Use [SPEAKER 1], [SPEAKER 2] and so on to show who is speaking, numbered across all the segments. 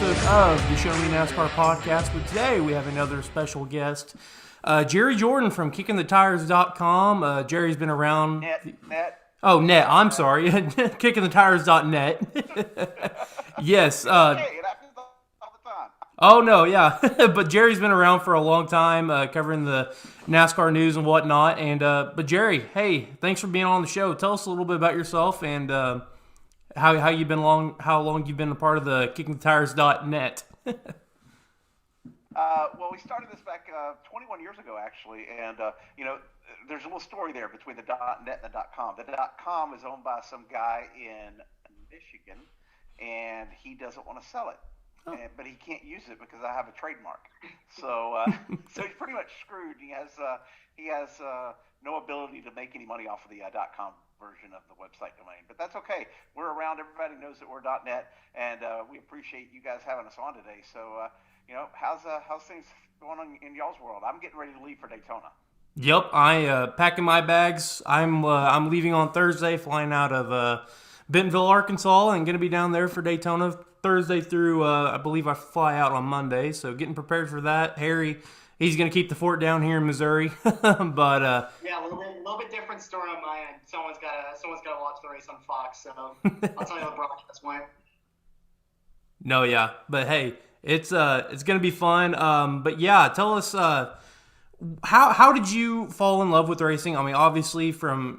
[SPEAKER 1] episode of the Show Me NASCAR Podcast. But today we have another special guest, Jerry Jordan from KickinTheTires.com. Jerry's been around.
[SPEAKER 2] Net.
[SPEAKER 1] Oh, net. I'm sorry. KickinTheTires.net. Yes.
[SPEAKER 2] Hey, it happens all the time.
[SPEAKER 1] Oh, no, yeah. But Jerry's been around for a long time, covering the NASCAR news and whatnot. And but Jerry, hey, thanks for being on the show. Tell us a little bit about yourself and how long you've been a part of the KickingTheTires.net.
[SPEAKER 2] Well, we started this back 21 years ago, actually, and there's a little story there between the .net and the .com. The .com is owned by some guy in Michigan, and he doesn't want to sell it. But he can't use it because I have a trademark. So so he's pretty much screwed. He has no ability to make any money off of the .com version of the website domain. But that's okay. We're around. Everybody knows that we're .net, and we appreciate you guys having us on today. So how's things going on in y'all's world? I'm getting ready to leave for Daytona.
[SPEAKER 1] Yep, I packing my bags. I'm leaving on Thursday, flying out of Bentonville, Arkansas, and going to be down there for Daytona Thursday through, I believe I fly out on Monday, so getting prepared for that. Harry, he's going to keep the fort down here in Missouri, but
[SPEAKER 3] yeah, a little bit different story on my end. Someone's got to watch the race on Fox, so I'll tell you how the broadcast went.
[SPEAKER 1] No, yeah, but hey, it's going to be fun. But yeah, tell us how did you fall in love with racing? I mean, obviously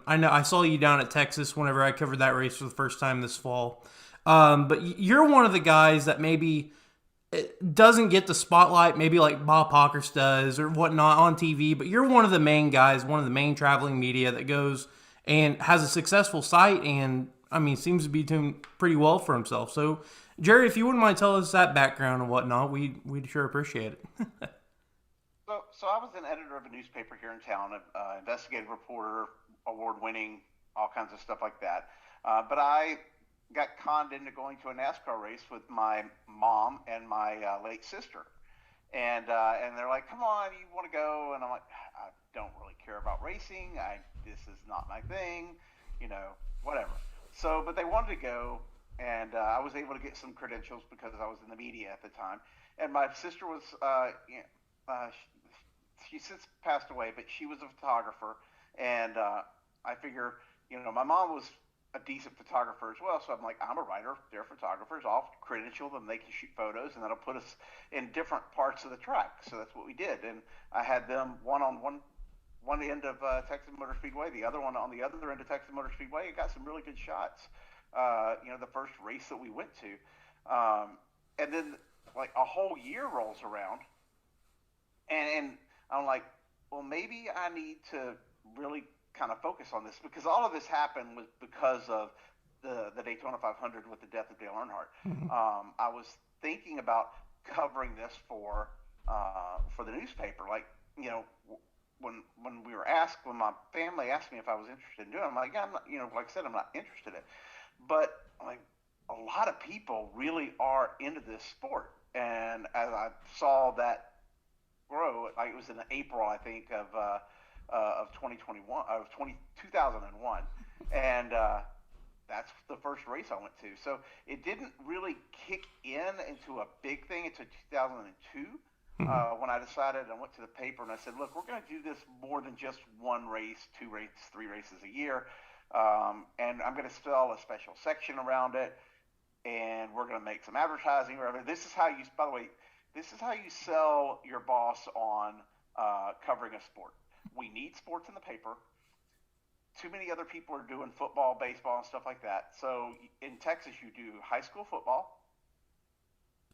[SPEAKER 1] I saw you down at Texas whenever I covered that race for the first time this fall. But you're one of the guys that maybe doesn't get the spotlight, maybe like Bob Pockers does or whatnot on TV, but you're one of the main guys, one of the main traveling media that goes and has a successful site and, I mean, seems to be doing pretty well for himself. So, Jerry, if you wouldn't mind telling us that background and whatnot, we'd sure appreciate it.
[SPEAKER 2] So I was an editor of a newspaper here in town, an investigative reporter, award-winning, all kinds of stuff like that. But I got conned into going to a NASCAR race with my mom and my late sister. And they're like, come on, you want to go? And I'm like, I don't really care about racing. This is not my thing, whatever. So, but they wanted to go, and I was able to get some credentials because I was in the media at the time. And my sister was, she since passed away, but she was a photographer. And I figure, my mom was a decent photographer as well, so I'm like, I'm a writer, they're photographers, I'll credential them, they can shoot photos, and that'll put us in different parts of the track. So that's what we did, and I had them one on one end of Texas Motor Speedway, the other one on the other end of Texas Motor Speedway. It got some really good shots. The first race that we went to, and then like a whole year rolls around, and I'm like, well, maybe I need to really kind of focus on this, because all of this happened was because of the Daytona 500 with the death of Dale Earnhardt. Mm-hmm. I was thinking about covering this for the newspaper. Like, when we were asked, when my family asked me if I was interested in doing it, I'm like, yeah, I'm not, like I said, I'm not interested in it. But like a lot of people really are into this sport, and as I saw that grow, like it was in April, I think, of 2021, of 2001, and that's the first race I went to. So it didn't really kick into a big thing until 2002, when I decided, I went to the paper and I said, look, we're going to do this more than just one race, two races, three races a year, and I'm going to sell a special section around it, and we're going to make some advertising. This is how you, by the way, this is how you sell your boss on covering a sport. We need sports in the paper. Too many other people are doing football, baseball, and stuff like that. So in Texas, you do high school football.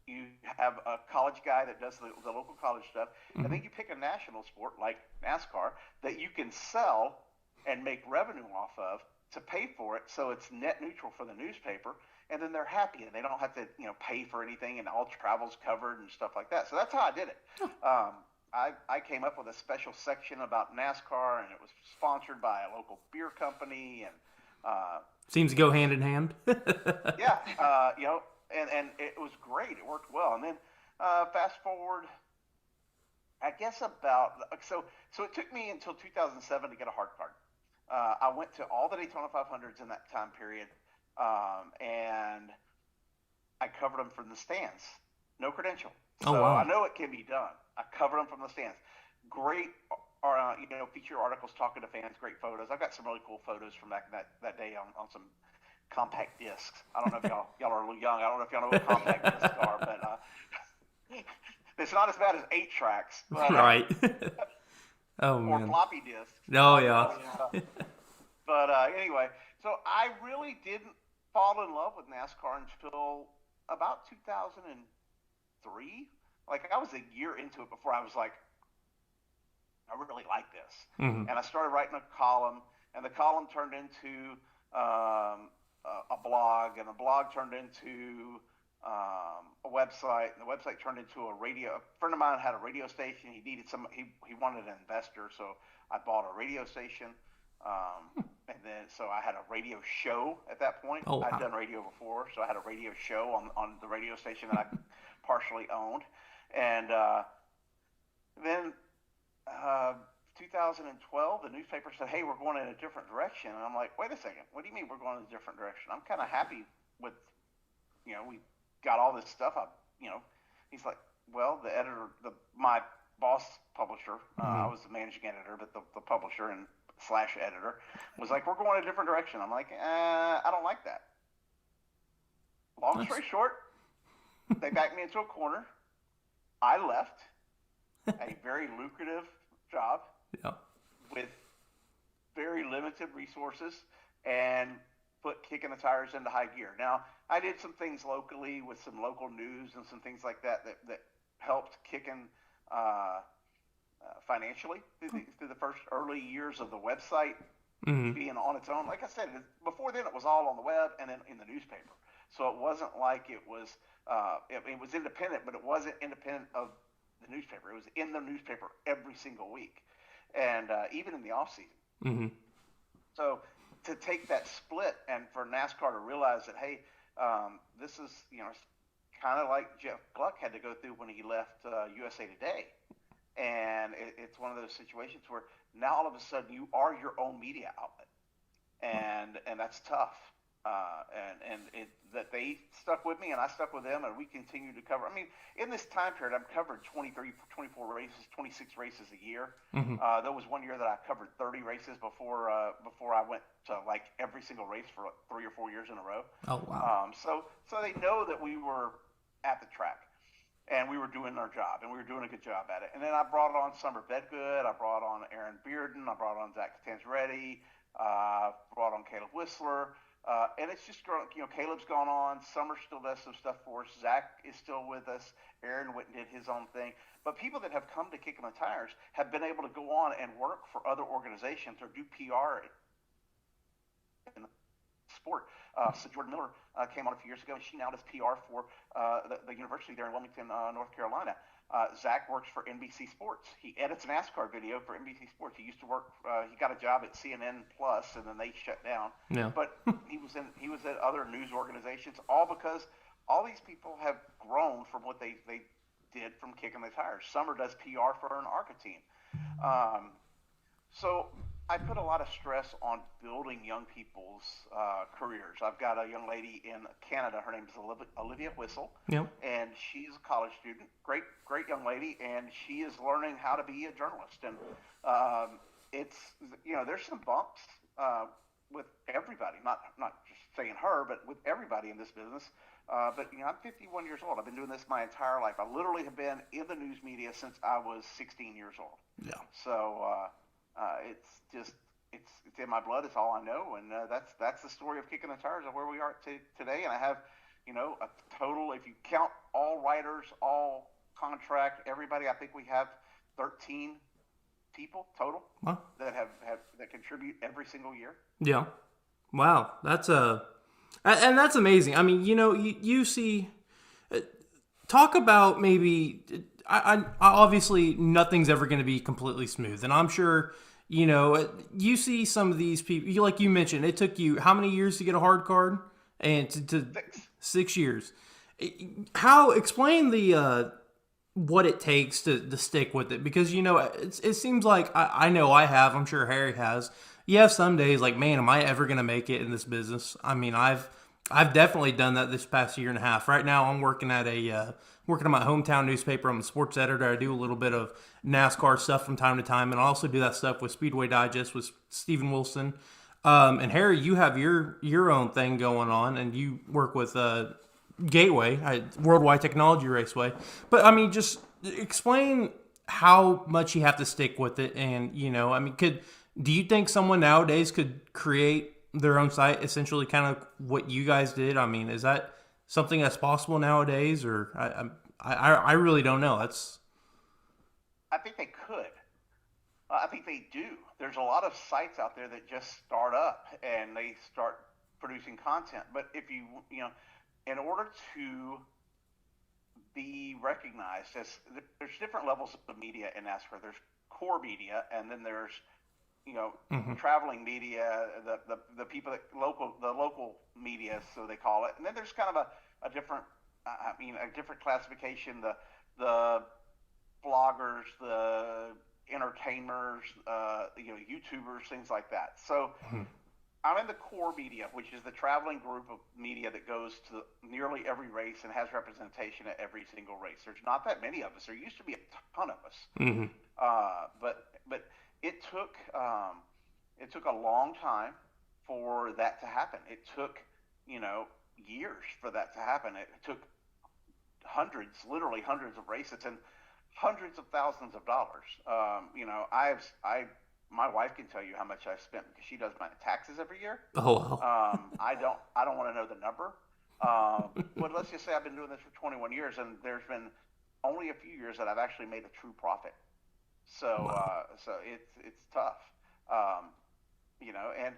[SPEAKER 2] You have a college guy that does the local college stuff. Mm-hmm. And then you pick a national sport like NASCAR that you can sell and make revenue off of to pay for it. So it's net neutral for the newspaper. And then they're happy, and they don't have to pay for anything, and all travel's covered and stuff like that. So that's how I did it. I came up with a special section about NASCAR, and it was sponsored by a local beer company, and
[SPEAKER 1] seems to go hand in hand.
[SPEAKER 2] Yeah, and it was great. It worked well. And then fast forward, I guess so it took me until 2007 to get a hard card. I went to all the Daytona 500s in that time period, and I covered them from the stands. no credential.
[SPEAKER 1] Oh,
[SPEAKER 2] So
[SPEAKER 1] wow.
[SPEAKER 2] I know it can be done. I cover them from the stands. Great, feature articles talking to fans. Great photos. I've got some really cool photos from that day on some compact discs. I don't know if y'all are a little young. I don't know if y'all know what compact discs are, but it's not as bad as 8-tracks.
[SPEAKER 1] Right. Oh,
[SPEAKER 2] or
[SPEAKER 1] man.
[SPEAKER 2] floppy disks.
[SPEAKER 1] Oh, yeah.
[SPEAKER 2] But anyway, so I really didn't fall in love with NASCAR until about 2003. Like, I was a year into it before I was like, I really like this.
[SPEAKER 1] Mm-hmm.
[SPEAKER 2] And I started writing a column, and the column turned into a blog, and the blog turned into a website, and the website turned into a radio. A friend of mine had a radio station. He needed he wanted an investor, so I bought a radio station. And then, so I had a radio show at that point.
[SPEAKER 1] Oh, wow.
[SPEAKER 2] I'd done radio before, so I had a radio show on the radio station that I partially owned. And then 2012, the newspaper said, "Hey, we're going in a different direction." And I'm like, "Wait a second, what do you mean we're going in a different direction? I'm kind of happy with, we got all this stuff up, He's like, "Well, the editor, my boss publisher, I was the managing editor, but the publisher and / editor was like, we're going in a different direction." I'm like, I don't like that. Long story short, they backed me into a corner. I left a very lucrative job with very limited resources and put Kickin the Tires into high gear. Now, I did some things locally with some local news and some things like that helped Kickin financially through the first early years of the website being on its own. Like I said, before then it was all on the web and then in the newspaper. So it wasn't like it was it was independent, but it wasn't independent of the newspaper. It was in the newspaper every single week, and even in the off season.
[SPEAKER 1] Mm-hmm.
[SPEAKER 2] So to take that split and for NASCAR to realize that, hey, this is kind of like Jeff Gluck had to go through when he left USA Today. And it's one of those situations where now all of a sudden you are your own media outlet, and that's tough. That they stuck with me and I stuck with them, and we continue to cover. I mean, in this time period, I've covered 23, 24 races, 26 races a year.
[SPEAKER 1] Mm-hmm.
[SPEAKER 2] There was one year that I covered 30 races before I went to like every single race for 3 or 4 years in a row.
[SPEAKER 1] Oh, wow.
[SPEAKER 2] So they know that we were at the track. And we were doing our job, and we were doing a good job at it. And then I brought on Summer Bedgood, I brought on Aaron Bearden, I brought on Zach Tangeretti, brought on Kaleb Whistler, and it's just grown. Caleb's gone on. Summer still does some stuff for us. Zach is still with us. Aaron went and did his own thing. But people that have come to Kickin the Tires have been able to go on and work for other organizations or do PR in the sport. So Jordan Miller came on a few years ago, and she now does PR for the university there in Wilmington, North Carolina. Zach works for NBC Sports. He edits an NASCAR video for NBC Sports. He used to work. He got a job at CNN Plus, and then they shut down.
[SPEAKER 1] Yeah.
[SPEAKER 2] But he was at other news organizations, all because all these people have grown from what they did from Kickin the Tires. Summer does PR for an ARCA team. So I put a lot of stress on building young people's careers. I've got a young lady in Canada. Her name is Olivia Whistle, and she's a college student. Great young lady, and she is learning how to be a journalist. And it's there's some bumps with everybody, not just saying her, but with everybody in this business. But I'm 51 years old. I've been doing this my entire life. I literally have been in the news media since I was 16 years old.
[SPEAKER 1] Yeah.
[SPEAKER 2] So. It's in my blood. It's all I know, and that's the story of Kickin the Tires of where we are today. And I have, a total, if you count all writers, all contract, everybody, I think we have 13 people total that that contribute every single year.
[SPEAKER 1] Yeah. Wow, that's and that's amazing. I mean, you see, talk about maybe. I obviously nothing's ever going to be completely smooth, and I'm sure you see some of these people. Like you mentioned, it took you how many years to get a hard card, and to 6 years. How explain the what it takes to stick with it, because it seems like I know I have. I'm sure Harry has. You have some days like, man, am I ever going to make it in this business? I mean, I've I've definitely done that this past year and a half. Right now, I'm working at working at my hometown newspaper. I'm a sports editor. I do a little bit of NASCAR stuff from time to time, and I also do that stuff with Speedway Digest with Stephen Wilson. And Harry, you have your own thing going on, and you work with Gateway, Worldwide Technology Raceway. But I mean, just explain how much you have to stick with it, and I mean, do you think someone nowadays could create their own site, essentially, kind of what you guys did? I mean, is that something that's possible nowadays, or I really don't know.
[SPEAKER 2] I think they could. I think they do. There's a lot of sites out there that just start up and they start producing content. But if in order to be recognized as, there's different levels of media in NASCAR. There's core media, and then there's traveling media, the people that the local media, so they call it, and then there's kind of a different, a different classification. The bloggers, the entertainers, YouTubers, things like that. So I'm in the core media, which is the traveling group of media that goes to nearly every race and has representation at every single race. There's not that many of us. There used to be a ton of us, but it took a long time for that to happen. It took years for that to happen. It took literally hundreds of races and hundreds of thousands of dollars. My wife can tell you how much I've spent because she does my taxes every year.
[SPEAKER 1] Oh wow.
[SPEAKER 2] I don't want to know the number. But let's just say I've been doing this for 21 years, and there's been only a few years that I've actually made a true profit. So
[SPEAKER 1] Wow.
[SPEAKER 2] so it's tough. And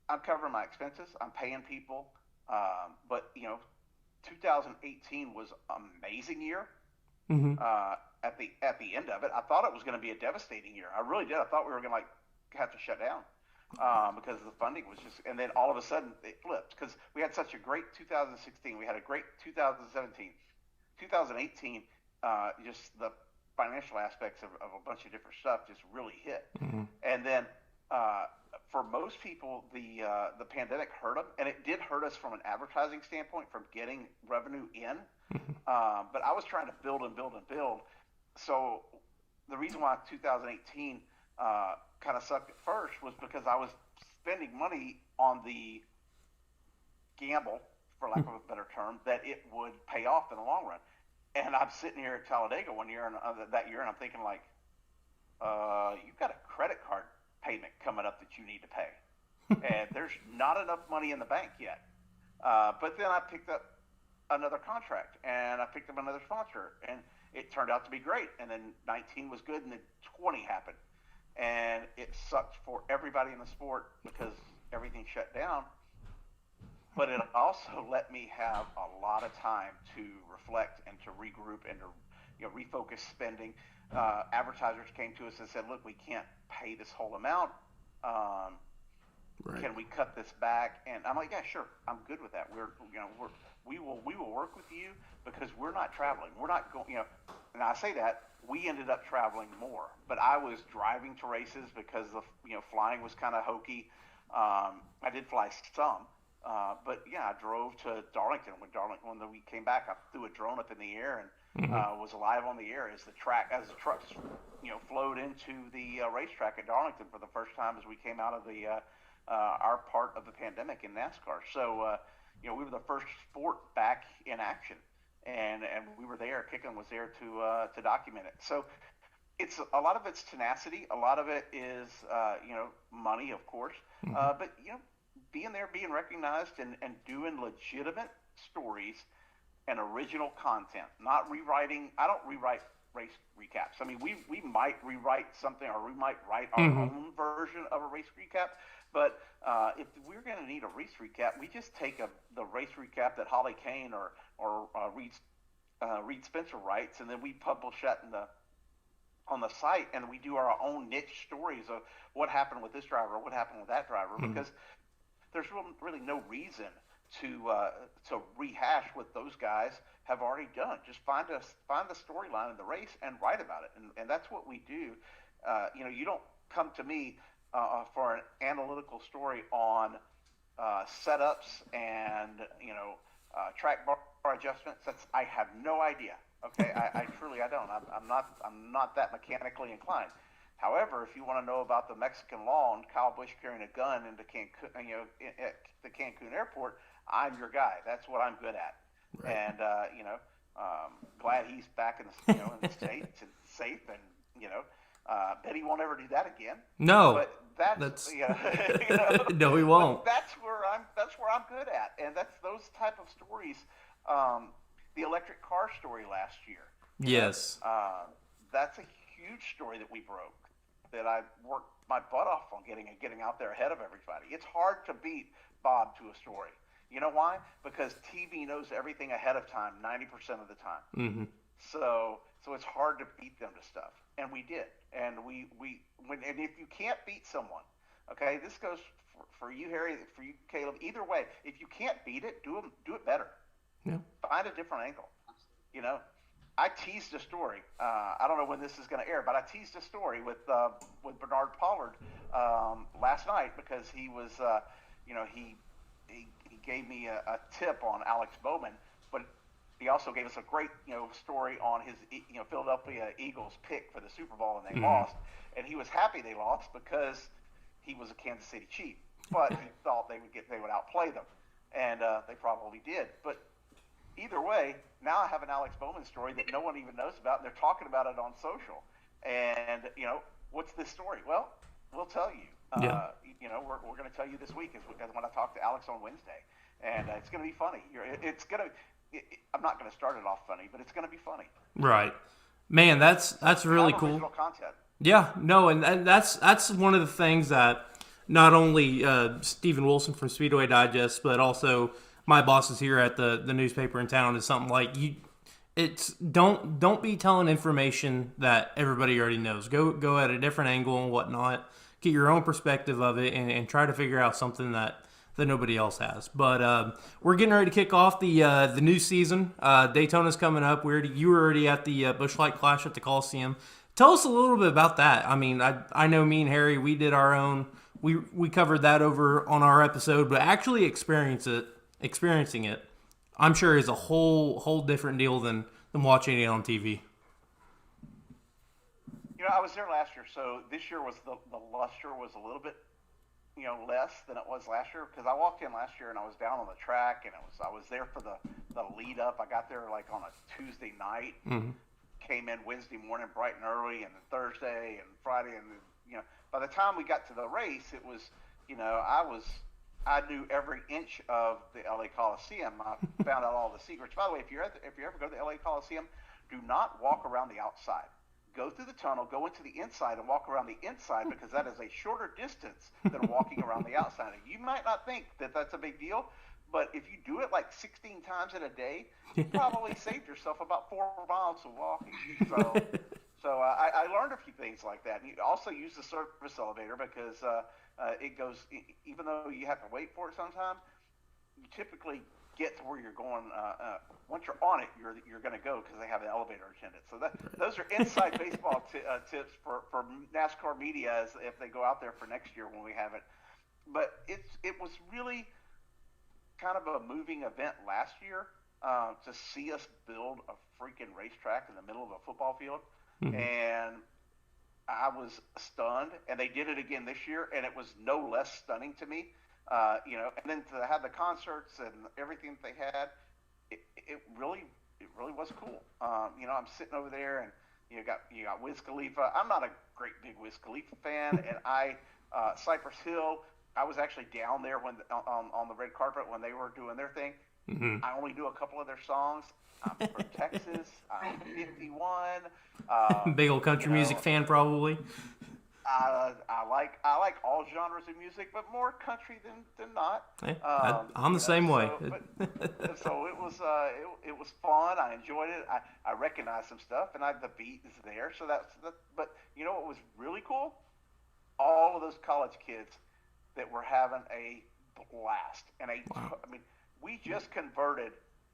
[SPEAKER 2] I'm covering my expenses. I'm paying people. But 2018 was an amazing year. At the end of it, I thought it was going to be a devastating year. I really did. I thought we were going to have to shut down because the funding was just. And then all of a sudden it flipped because we had such a great 2016. We had a great 2017, 2018. Just the financial aspects of a bunch of different stuff just really hit. And then for most people, the pandemic hurt them, and it did hurt us from an advertising standpoint, from getting revenue in. But I was trying to build and build and build. So the reason why 2018 kind of sucked at first was because I was spending money on the gamble, for lack of a better term, that it would pay off in the long run. And I'm sitting here at Talladega one year, and that year, and I'm thinking you've got a credit card payment coming up that you need to pay, and there's not enough money in the bank yet. But then I picked up another contract, and I picked up another sponsor, and it turned out to be great. And then 19 was good, and then 20 happened, and it sucked for everybody in the sport because everything shut down. But it also let me have a lot of time to reflect and to regroup and to refocus spending. Advertisers came to us and said, "Look, we can't pay this whole amount.
[SPEAKER 1] Right.
[SPEAKER 2] Can we cut this back?" And I'm like, "Yeah, sure. I'm good with that. We will work with you because we're not traveling. We're not going. And I say that we ended up traveling more, but I was driving to races because the flying was kind of hokey. I did fly some. But yeah, I drove to Darlington when we came back. I threw a drone up in the air and was live on the air as the trucks flowed into the racetrack at Darlington for the first time as we came out of the our part of the pandemic in NASCAR. So we were the first sport back in action, and we were there. Kickin was there to document it. So it's a lot of it's tenacity. A lot of it is money, of course, but being there, being recognized, and doing legitimate stories and original content, not rewriting. I don't rewrite race recaps. I mean, we might rewrite something, or we might write our own version of a race recap. But if we're going to need a race recap, we just take the race recap that Holly Kane or Reed Spencer writes, and then we publish that on the site, and we do our own niche stories of what happened with this driver, what happened with that driver, because there's really no reason to rehash what those guys have already done. Just find the storyline in the race and write about it, and that's what we do. You don't come to me for an analytical story on setups and track bar adjustments. I have no idea. Okay, I truly I don't. I'm not that mechanically inclined. However, if you want to know about the Mexican law and Kyle Busch carrying a gun into Cancun, at the Cancun airport, I'm your guy. That's what I'm good at. Right. And glad he's back in the in the States and safe, and bet he won't ever do that again.
[SPEAKER 1] No,
[SPEAKER 2] but that's
[SPEAKER 1] no, he won't.
[SPEAKER 2] That's where I'm good at, and that's those type of stories. The electric car story last year.
[SPEAKER 1] Yes.
[SPEAKER 2] That's a huge story that we broke, that I worked my butt off on getting out there ahead of everybody. It's hard to beat Bob to a story. You know why? Because TV knows everything ahead of time 90% of the time.
[SPEAKER 1] Mm-hmm.
[SPEAKER 2] So it's hard to beat them to stuff, and we did. And and if you can't beat someone, okay, this goes for you, Harry, for you, Caleb. Either way, if you can't beat it, do it better.
[SPEAKER 1] Yeah.
[SPEAKER 2] Find a different angle. I teased a story. I don't know when this is going to air, but I teased a story with Bernard Pollard last night because he was, he gave me a tip on Alex Bowman, but he also gave us a great, story on his, Philadelphia Eagles pick for the Super Bowl, and they lost, and he was happy they lost because he was a Kansas City Chief, but he thought they would outplay them, and they probably did, but. Either way, now I have an Alex Bowman story that no one even knows about, and they're talking about it on social. And, what's this story? Well, we'll tell you.
[SPEAKER 1] Yeah.
[SPEAKER 2] We're going to tell you this week is when I talk to Alex on Wednesday. And it's going to be funny. I'm not going to start it off funny, but it's going to be funny.
[SPEAKER 1] Right. Man, that's really cool.
[SPEAKER 2] Original content.
[SPEAKER 1] Yeah, no, and that's one of the things that not only Stephen Wilson from Speedway Digest, but also my bosses here at the newspaper in town is something like don't be telling information that everybody already knows. Go at a different angle and whatnot. Get your own perspective of it and try to figure out something that nobody else has. But we're getting ready to kick off the new season. Daytona's coming up. You were already at the Busch Light Clash at the Coliseum. Tell us a little bit about that. I mean, I know me and Harry, we did our own. We covered that over on our episode, but actually experiencing it, I'm sure is a whole different deal than watching it on TV.
[SPEAKER 2] I was there last year, so this year was the luster was a little bit, less than it was last year, because I walked in last year and I was down on the track, and I was there for the lead up. I got there like on a Tuesday night, came in Wednesday morning bright and early, and then Thursday and Friday, and by the time we got to the race, it was, I knew every inch of the LA Coliseum. I found out all the secrets. By the way, if you ever go to the LA Coliseum, do not walk around the outside. Go through the tunnel, go into the inside, and walk around the inside, because that is a shorter distance than walking around the outside. And you might not think that that's a big deal, but if you do it like 16 times in a day, you probably saved yourself about 4 miles of walking. So I learned a few things like that. And you also use the service elevator because it goes, even though you have to wait for it sometimes, you typically get to where you're going. Once you're on it, you're going to go because they have an elevator attendant. So those are inside baseball tips for NASCAR media as if they go out there for next year when we have it. But it was really kind of a moving event last year to see us build a freaking racetrack in the middle of a football field. Mm-hmm. And I was stunned, and they did it again this year, and it was no less stunning to me. And then to have the concerts and everything that they had, it really was cool. I'm sitting over there, and you got Wiz Khalifa. I'm not a great big Wiz Khalifa fan, and Cypress Hill. I was actually down there when on the red carpet when they were doing their thing. Mm-hmm. I only do a couple of their songs. I'm from Texas. I'm 51.
[SPEAKER 1] Big old country music fan, probably.
[SPEAKER 2] I like all genres of music, but more country than not.
[SPEAKER 1] Hey, I'm the same way.
[SPEAKER 2] So it was fun. I enjoyed it. I recognized some stuff, and the beat is there. So that's. But what was really cool? All of those college kids that were having a blast, and wow. I mean, we just converted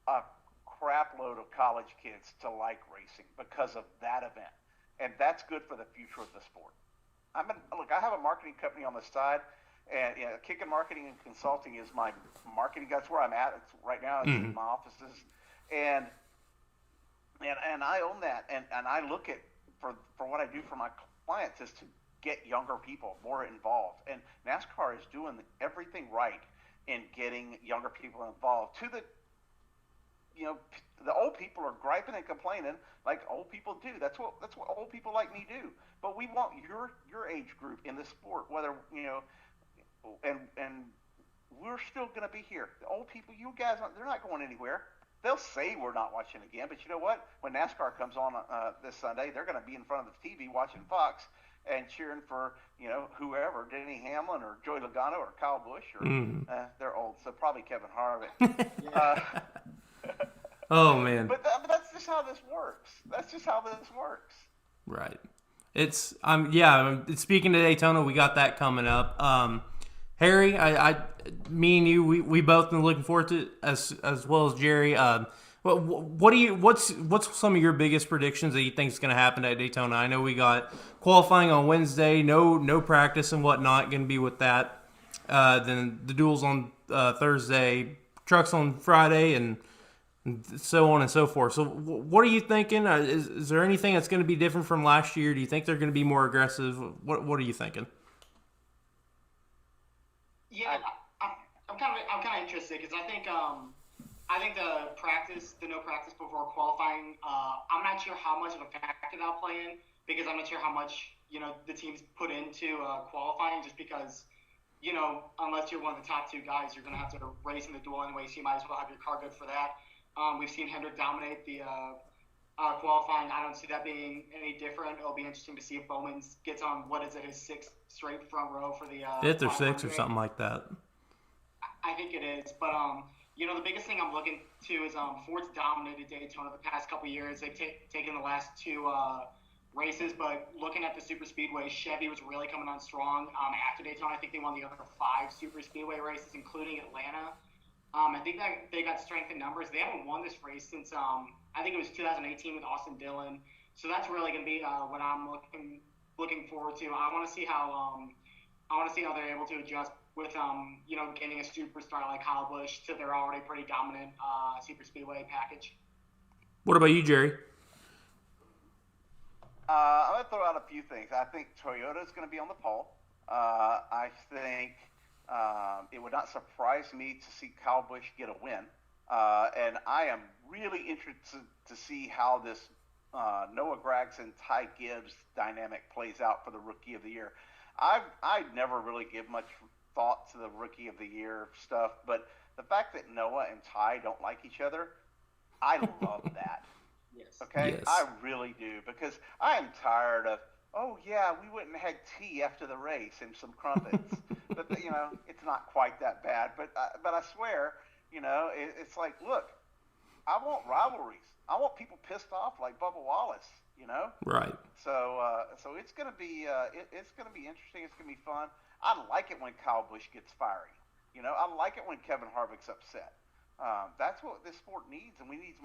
[SPEAKER 2] a crap load of college kids to like racing because of that event, and that's good for the future of the sport. I have a marketing company on the side, And Kickin Marketing and Consulting is my marketing. That's where I'm at. It's right now. It's in my offices, and I own that. And I look at for what I do for my clients is to get younger people more involved. And NASCAR is doing everything right in getting younger people involved. The old people are griping and complaining like old people do. That's what old people like me do. But we want your age group in the sport, whether and we're still going to be here. The old people, you guys, they're not going anywhere. They'll say we're not watching again, but you know what? When NASCAR comes on this Sunday, they're going to be in front of the TV watching Fox and cheering for whoever, Denny Hamlin or Joey Logano or Kyle Busch or they're old, so probably Kevin Harvick.
[SPEAKER 1] Oh man!
[SPEAKER 2] But that's just how this works.
[SPEAKER 1] Right. It's speaking to Daytona, we got that coming up. Harry, me and you, we both been looking forward to it as well as Jerry. What's some of your biggest predictions that you think is going to happen at Daytona? I know we got qualifying on Wednesday, no practice and whatnot going to be with that. Then the duels on Thursday, trucks on Friday, and so on and so forth. So what are you thinking? Is there anything that's going to be different from last year? Do you think they're going to be more aggressive? What are you thinking?
[SPEAKER 3] Yeah, I'm kind of interested because I think the no practice before qualifying. I'm not sure how much of a factor that'll play in because I'm not sure how much the teams put into qualifying. Just because unless you're one of the top two guys, you're going to have to race in the duel anyway. So you might as well have your car good for that. We've seen Hendrick dominate the qualifying. I don't see that being any different. It'll be interesting to see if Bowman gets on, his sixth straight front row for the
[SPEAKER 1] fifth or sixth or something like that.
[SPEAKER 3] I think it is. But, the biggest thing I'm looking to is Ford's dominated Daytona the past couple of years. They've taken the last two races, but looking at the super speedway, Chevy was really coming on strong after Daytona. I think they won the other 5 super speedway races, including Atlanta. I think that they got strength in numbers. They haven't won this race since I think it was 2018 with Austin Dillon. So that's really going to be what I'm looking forward to. I want to see how they're able to adjust with getting a superstar like Kyle Busch to their already pretty dominant super speedway package.
[SPEAKER 1] What about you, Jerry?
[SPEAKER 2] I'm going to throw out a few things. I think Toyota's going to be on the pole. I think it would not surprise me to see Kyle Busch get a win. And I am really interested to see how this Noah Gragson, Ty Gibbs dynamic plays out for the Rookie of the Year. I never really give much thought to the Rookie of the Year stuff, but the fact that Noah and Ty don't like each other, I love that.
[SPEAKER 3] Yes.
[SPEAKER 2] Okay?
[SPEAKER 1] Yes.
[SPEAKER 2] I really do, because I am tired of, oh yeah, we went and had tea after the race and some crumpets. But it's not quite that bad. But I swear, it's like, look, I want rivalries. I want people pissed off like Bubba Wallace.
[SPEAKER 1] Right.
[SPEAKER 2] So it's gonna be it's gonna be interesting. It's gonna be fun. I like it when Kyle Busch gets fiery. I like it when Kevin Harvick's upset. That's what this sport needs, and we need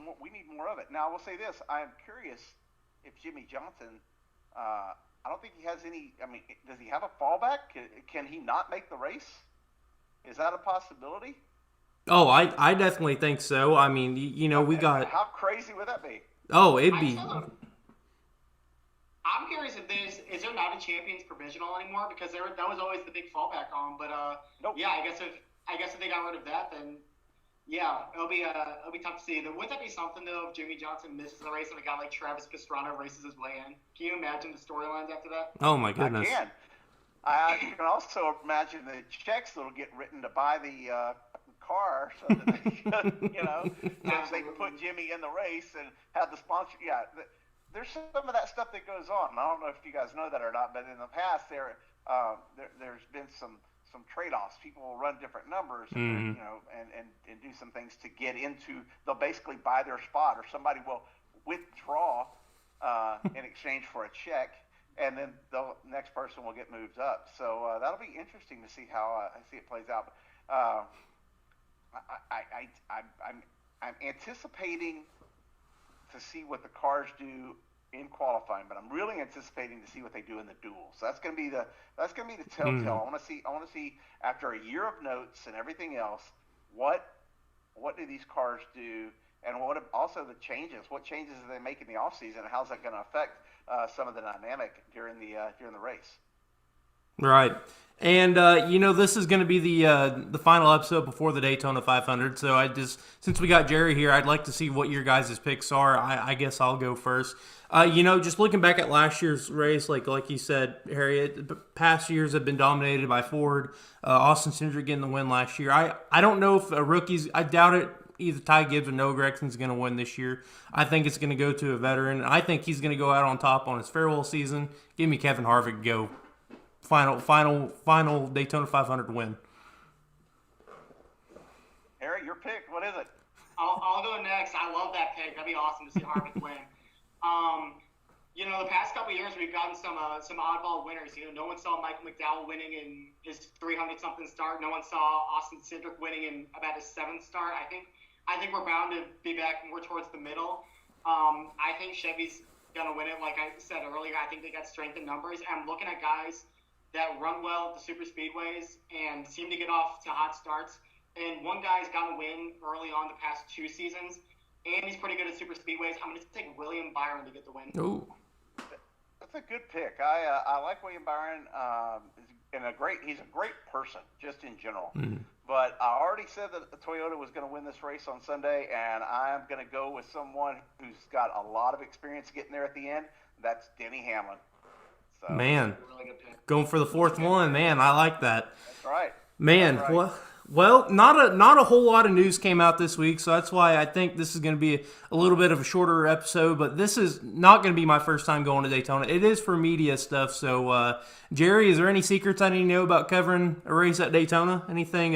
[SPEAKER 2] more of it. Now I will say this: I am curious if Jimmy Johnson. I don't think he has any. I mean, does he have a fallback? Can he not make the race? Is that a possibility?
[SPEAKER 1] Oh, I definitely think so. I mean, we got.
[SPEAKER 2] How crazy would that be?
[SPEAKER 1] Oh, it'd be.
[SPEAKER 3] I'm curious if is there not a champions provisional anymore, because that was always the big fallback on. But
[SPEAKER 2] nope.
[SPEAKER 3] Yeah, I guess if they got rid of that, then yeah, it'll be tough to see. Would that be something though if Jimmy Johnson misses the race and a guy like Travis Pastrana races his way in? Can you imagine the storylines after that?
[SPEAKER 1] Oh my goodness!
[SPEAKER 2] I can. I can also imagine the checks that'll get written to buy the car so that they so they can put Jimmy in the race and have the sponsor. Yeah, there's some of that stuff that goes on. I don't know if you guys know that or not, but in the past there's been some trade-offs. People will run different numbers, and do some things to get into. They'll basically buy their spot, or somebody will withdraw in exchange for a check, and then the next person will get moved up. So that'll be interesting to see how I see it plays out. I'm anticipating to see what the cars do in qualifying, but I'm really anticipating to see what they do in the duels. That's going to be the telltale. I want to see after a year of notes and everything else, what do these cars do, and what also the changes. What changes do they make in the off season, and how's that going to affect some of the dynamic during the race?
[SPEAKER 1] Right. And, this is going to be the final episode before the Daytona 500. So since we got Jerry here, I'd like to see what your guys' picks are. I guess I'll go first. Just looking back at last year's race, like you said, Harry, past years have been dominated by Ford. Austin Cindric getting the win last year. I don't know if rookies, I doubt it. Either Ty Gibbs or Noah Gregson's going to win this year. I think it's going to go to a veteran. I think he's going to go out on top on his farewell season. Give me Kevin Harvick go. Final Daytona 500 win.
[SPEAKER 2] Harry, your pick. What is it?
[SPEAKER 3] I'll go next. I love that pick. That'd be awesome to see Harvick win. The past couple of years we've gotten some oddball winners. No one saw Michael McDowell winning in his 300-something start. No one saw Austin Cindric winning in about his 7th start. I think we're bound to be back more towards the middle. I think Chevy's gonna win it. Like I said earlier, I think they got strength in numbers. I'm looking at guys that run well at the super speedways and seem to get off to hot starts. And one guy's got to win early on the past 2 seasons, and he's pretty good at super speedways. I'm going to take William Byron to get the win.
[SPEAKER 1] Ooh.
[SPEAKER 2] That's a good pick. I like William Byron. He's a great person, just in general. But I already said that Toyota was going to win this race on Sunday, and I'm going to go with someone who's got a lot of experience getting there at the end. That's Denny Hamlin. So,
[SPEAKER 1] man, going for the 4th one, man, I like that.
[SPEAKER 2] That's right.
[SPEAKER 1] Man,
[SPEAKER 2] that's right.
[SPEAKER 1] Well, not a whole lot of news came out this week, so that's why I think this is going to be a little bit of a shorter episode. But this is not going to be my first time going to Daytona. It is for media stuff. So, Jerry, is there any secrets I need to know about covering a race at Daytona? Anything?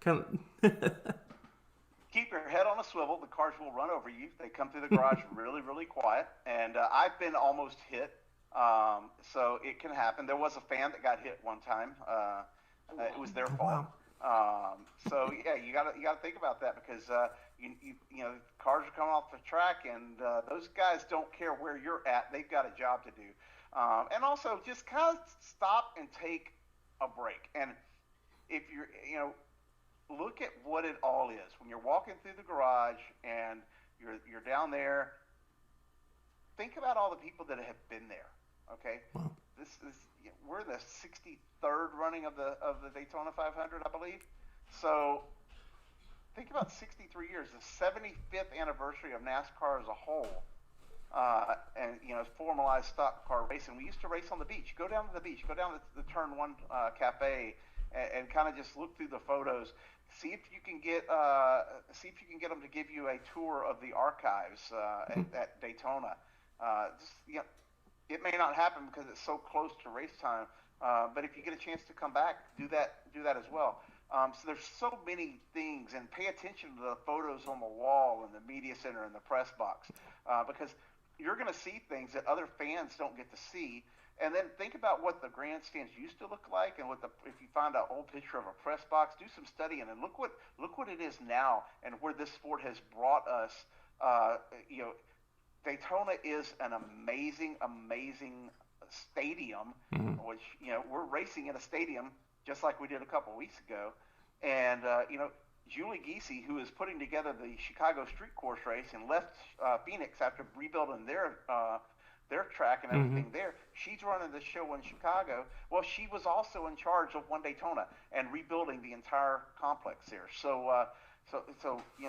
[SPEAKER 2] Keep your head on a swivel. The cars will run over you. They come through the garage really, really quiet. And I've been almost hit. So it can happen. There was a fan that got hit one time. It was their fault. So yeah, you gotta think about that because cars are coming off the track and those guys don't care where you're at. They've got a job to do. And also just kind of stop and take a break. And if you're look at what it all is when you're walking through the garage and you're down there. Think about all the people that have been there. Okay, wow. We're in the 63rd running of the Daytona 500, I believe. So think about 63 years, the 75th anniversary of NASCAR as a whole, and formalized stock car racing. We used to race on the beach. Go down to the beach. Go down to the Turn 1 Cafe, and kind of just look through the photos. See if you can get them to give you a tour of the archives at Daytona. It may not happen because it's so close to race time, but if you get a chance to come back, do that as well. So there's so many things, and pay attention to the photos on the wall in the media center and the press box, because you're going to see things that other fans don't get to see. And then think about what the grandstands used to look like, and if you find an old picture of a press box, do some studying and look what it is now and where this sport has brought us. Daytona is an amazing, amazing stadium, which, we're racing in a stadium just like we did a couple of weeks ago. And, Julie Giese, who is putting together the Chicago Street Course race and left Phoenix after rebuilding their track and everything there, she's running the show in Chicago. Well, she was also in charge of One Daytona and rebuilding the entire complex there. So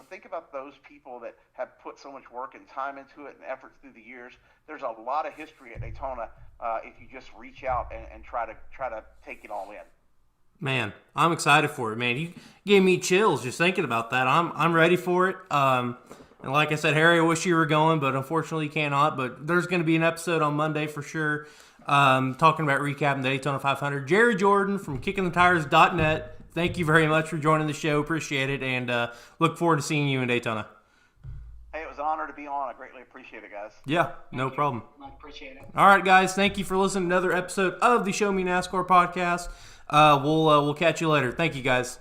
[SPEAKER 2] think about those people that have put so much work and time into it and efforts through the years. There's a lot of history at Daytona if you just reach out and try to take it all in.
[SPEAKER 1] Man, I'm excited for it, man. You gave me chills just thinking about that. I'm ready for it. And like I said, Harry, I wish you were going, but unfortunately you cannot. But there's going to be an episode on Monday for sure, talking about recapping the Daytona 500. Jerry Jordan from KickinTheTires.net. Thank you very much for joining the show. Appreciate it, and look forward to seeing you in Daytona.
[SPEAKER 2] Hey, it was an honor to be on. I greatly appreciate it, guys.
[SPEAKER 1] Yeah, no problem.
[SPEAKER 3] I appreciate it.
[SPEAKER 1] All right, guys. Thank you for listening to another episode of the Show Me NASCAR podcast. We'll catch you later. Thank you, guys.